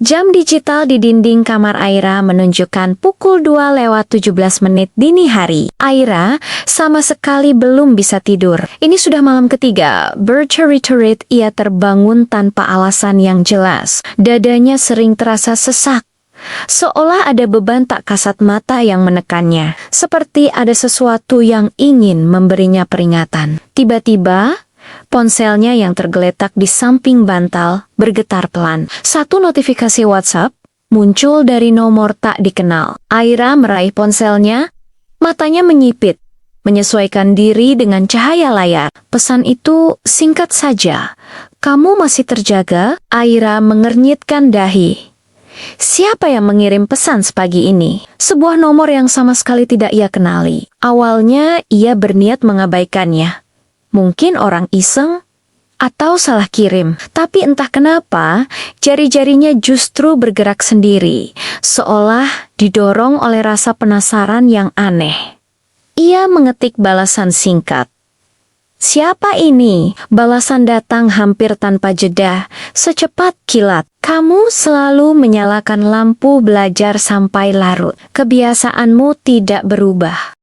Jam digital di dinding kamar Aira menunjukkan pukul 2 lewat 17 menit dini hari. Aira sama sekali belum bisa tidur. Ini sudah malam ketiga. Bercerit-cerit ia terbangun tanpa alasan yang jelas. Dadanya sering terasa sesak. Seolah ada beban tak kasat mata yang menekannya. Seperti ada sesuatu yang ingin memberinya peringatan. Tiba-tiba, ponselnya yang tergeletak di samping bantal bergetar pelan. Satu notifikasi WhatsApp muncul dari nomor tak dikenal. Aira meraih ponselnya, matanya menyipit, menyesuaikan diri dengan cahaya layar. Pesan itu singkat saja. "Kamu masih terjaga?" Aira mengernyitkan dahi. Siapa yang mengirim pesan sepagi ini? Sebuah nomor yang sama sekali tidak ia kenali. Awalnya ia berniat mengabaikannya. Mungkin orang iseng atau salah kirim. Tapi entah kenapa, jari-jarinya justru bergerak sendiri, seolah didorong oleh rasa penasaran yang aneh. Ia mengetik balasan singkat. "Siapa ini?" Balasan datang hampir tanpa jeda, secepat kilat. "Kamu selalu menyalakan lampu belajar sampai larut. Kebiasaanmu tidak berubah."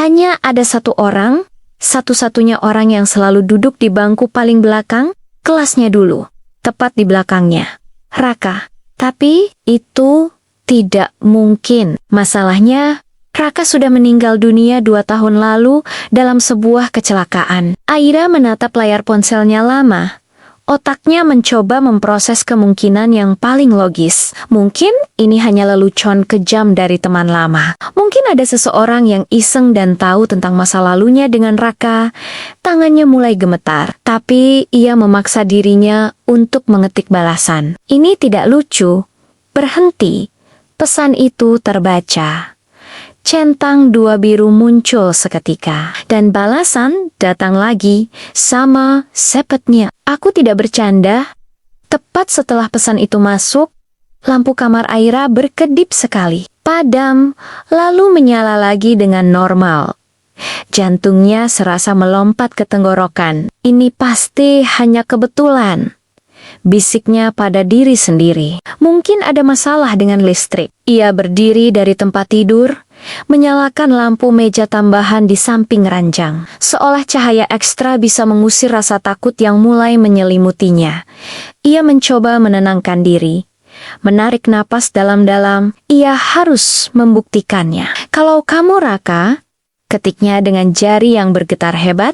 Hanya ada satu orang, satu-satunya orang yang selalu duduk di bangku paling belakang, kelasnya dulu, tepat di belakangnya. Raka. Tapi itu tidak mungkin. Masalahnya, Raka sudah meninggal dunia 2 tahun lalu dalam sebuah kecelakaan. Aira menatap layar ponselnya lama. Otaknya mencoba memproses kemungkinan yang paling logis. Mungkin ini hanya lelucon kejam dari teman lama. Mungkin ada seseorang yang iseng dan tahu tentang masa lalunya dengan Raka. Tangannya mulai gemetar, tapi ia memaksa dirinya untuk mengetik balasan. "Ini tidak lucu. Berhenti." Pesan itu terbaca. Centang 2 biru muncul seketika, dan balasan datang lagi, sama sepetnya. "Aku tidak bercanda." Tepat setelah pesan itu masuk, lampu kamar Aira berkedip sekali, padam, lalu menyala lagi dengan normal. Jantungnya serasa melompat ke tenggorokan. "Ini pasti hanya kebetulan," bisiknya pada diri sendiri. Mungkin ada masalah dengan listrik. Ia berdiri dari tempat tidur, menyalakan lampu meja tambahan di samping ranjang. Seolah cahaya ekstra bisa mengusir rasa takut yang mulai menyelimutinya. Ia mencoba menenangkan diri. Menarik napas dalam-dalam, ia harus membuktikannya. "Kalau kamu Raka," ketiknya dengan jari yang bergetar hebat,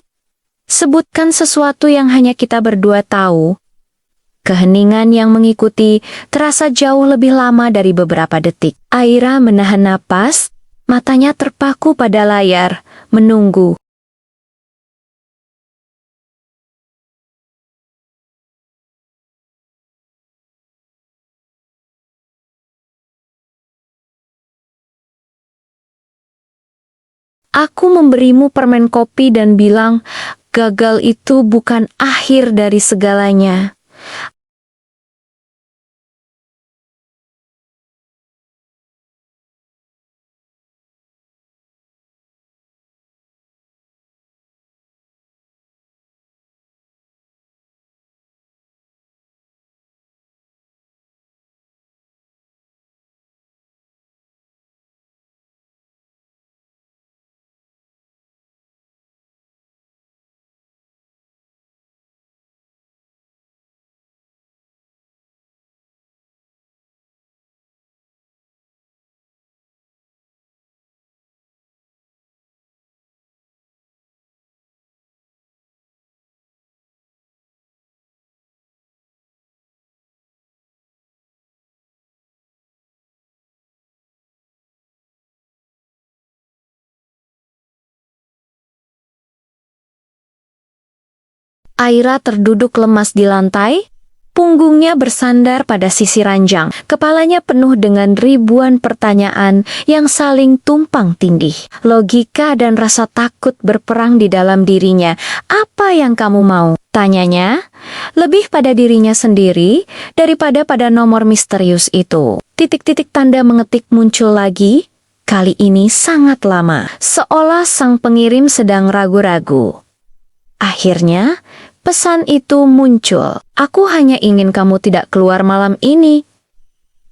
"sebutkan sesuatu yang hanya kita berdua tahu." Keheningan yang mengikuti terasa jauh lebih lama dari beberapa detik. Aira menahan napas, matanya terpaku pada layar, menunggu. "Aku memberimu permen kopi dan bilang, gagal itu bukan akhir dari segalanya." Aira terduduk lemas di lantai, punggungnya bersandar pada sisi ranjang. Kepalanya penuh dengan ribuan pertanyaan yang saling tumpang tindih. Logika dan rasa takut berperang di dalam dirinya. "Apa yang kamu mau?" tanyanya. Lebih pada dirinya sendiri daripada pada nomor misterius itu. Titik-titik tanda mengetik muncul lagi. Kali ini sangat lama, seolah sang pengirim sedang ragu-ragu. Akhirnya, pesan itu muncul. "Aku hanya ingin kamu tidak keluar malam ini."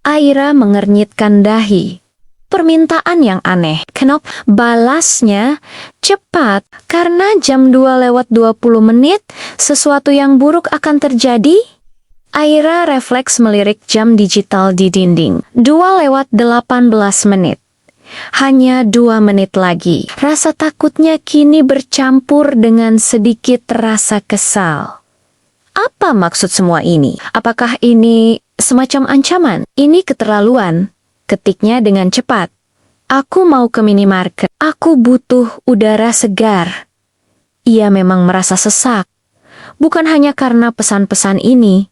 Aira mengernyitkan dahi. Permintaan yang aneh. Kenop balasnya cepat. "Karena jam 2:20 sesuatu yang buruk akan terjadi." Aira refleks melirik jam digital di dinding. 2:18. Hanya 2 menit lagi. Rasa takutnya kini bercampur dengan sedikit rasa kesal. Apa maksud semua ini? Apakah ini semacam ancaman? "Ini keterlaluan," ketiknya dengan cepat. "Aku mau ke minimarket. Aku butuh udara segar." Ia memang merasa sesak. Bukan hanya karena pesan-pesan ini,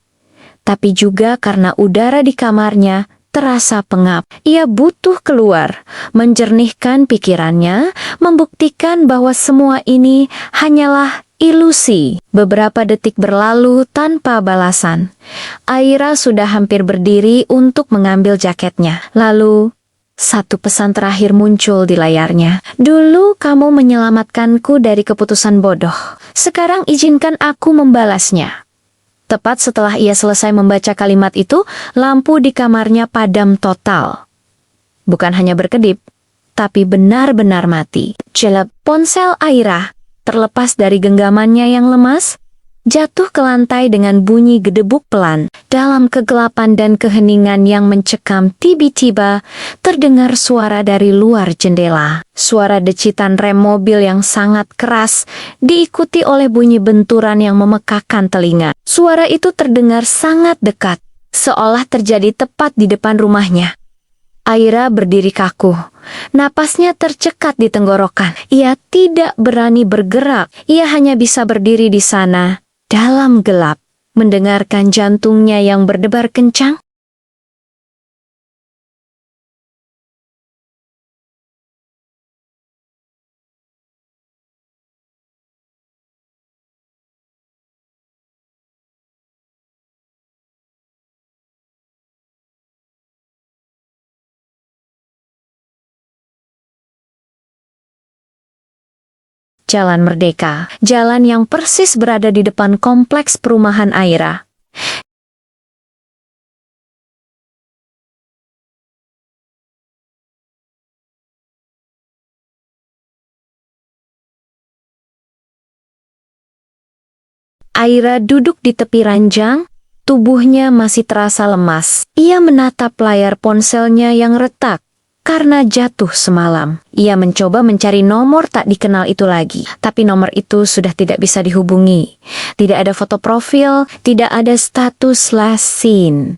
tapi juga karena udara di kamarnya terasa pengap. Ia butuh keluar, menjernihkan pikirannya, membuktikan bahwa semua ini hanyalah ilusi. Beberapa detik berlalu tanpa balasan. Aira sudah hampir berdiri untuk mengambil jaketnya. Lalu, satu pesan terakhir muncul di layarnya. "Dulu kamu menyelamatkanku dari keputusan bodoh. Sekarang izinkan aku membalasnya." Tepat setelah ia selesai membaca kalimat itu, lampu di kamarnya padam total. Bukan hanya berkedip, tapi benar-benar mati. Jelek ponsel Aira, terlepas dari genggamannya yang lemas, jatuh ke lantai dengan bunyi gedebuk pelan. Dalam kegelapan dan keheningan yang mencekam, tiba-tiba terdengar suara dari luar jendela. Suara decitan rem mobil yang sangat keras, diikuti oleh bunyi benturan yang memekakkan telinga. Suara itu terdengar sangat dekat, seolah terjadi tepat di depan rumahnya. Aira berdiri kaku. Napasnya tercekat di tenggorokan. Ia tidak berani bergerak. Ia hanya bisa berdiri di sana, dalam gelap, mendengarkan jantungnya yang berdebar kencang. Jalan Merdeka, jalan yang persis berada di depan kompleks perumahan Aira. Aira duduk di tepi ranjang, tubuhnya masih terasa lemas. Ia menatap layar ponselnya yang retak. Karena jatuh semalam, ia mencoba mencari nomor tak dikenal itu lagi. Tapi nomor itu sudah tidak bisa dihubungi. Tidak ada foto profil, tidak ada status last seen.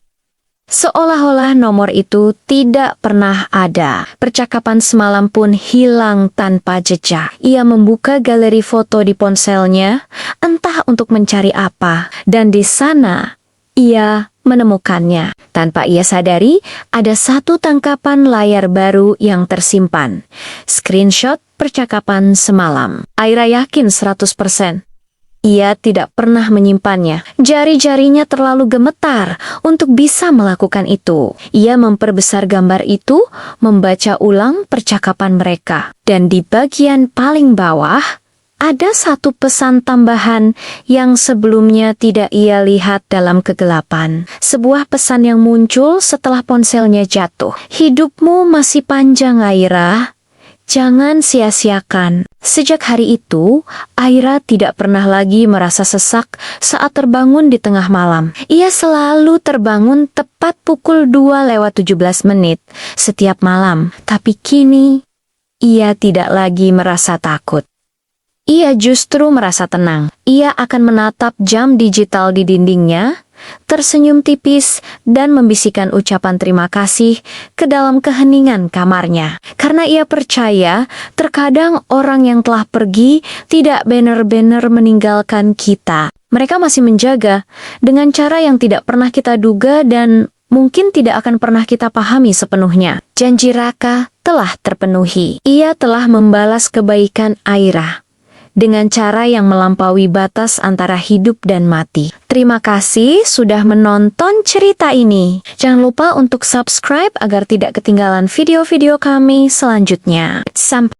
Seolah-olah nomor itu tidak pernah ada. Percakapan semalam pun hilang tanpa jejak. Ia membuka galeri foto di ponselnya, entah untuk mencari apa. Dan di sana, ia menemukannya. Tanpa ia sadari, ada satu tangkapan layar baru yang tersimpan. Screenshot percakapan semalam. Aira yakin 100%. Ia tidak pernah menyimpannya. Jari-jarinya terlalu gemetar untuk bisa melakukan itu. Ia memperbesar gambar itu, membaca ulang percakapan mereka. Dan di bagian paling bawah, ada satu pesan tambahan yang sebelumnya tidak ia lihat dalam kegelapan. Sebuah pesan yang muncul setelah ponselnya jatuh. "Hidupmu masih panjang, Aira. Jangan sia-siakan." Sejak hari itu, Aira tidak pernah lagi merasa sesak saat terbangun di tengah malam. Ia selalu terbangun tepat pukul 2:17 setiap malam. Tapi kini, ia tidak lagi merasa takut. Ia justru merasa tenang. Ia akan menatap jam digital di dindingnya, tersenyum tipis, dan membisikkan ucapan terima kasih ke dalam keheningan kamarnya. Karena ia percaya, terkadang orang yang telah pergi tidak benar-benar meninggalkan kita. Mereka masih menjaga dengan cara yang tidak pernah kita duga dan mungkin tidak akan pernah kita pahami sepenuhnya. Janji Raka telah terpenuhi. Ia telah membalas kebaikan Aira dengan cara yang melampaui batas antara hidup dan mati. Terima kasih sudah menonton cerita ini. Jangan lupa untuk subscribe agar tidak ketinggalan video-video kami selanjutnya. Sampai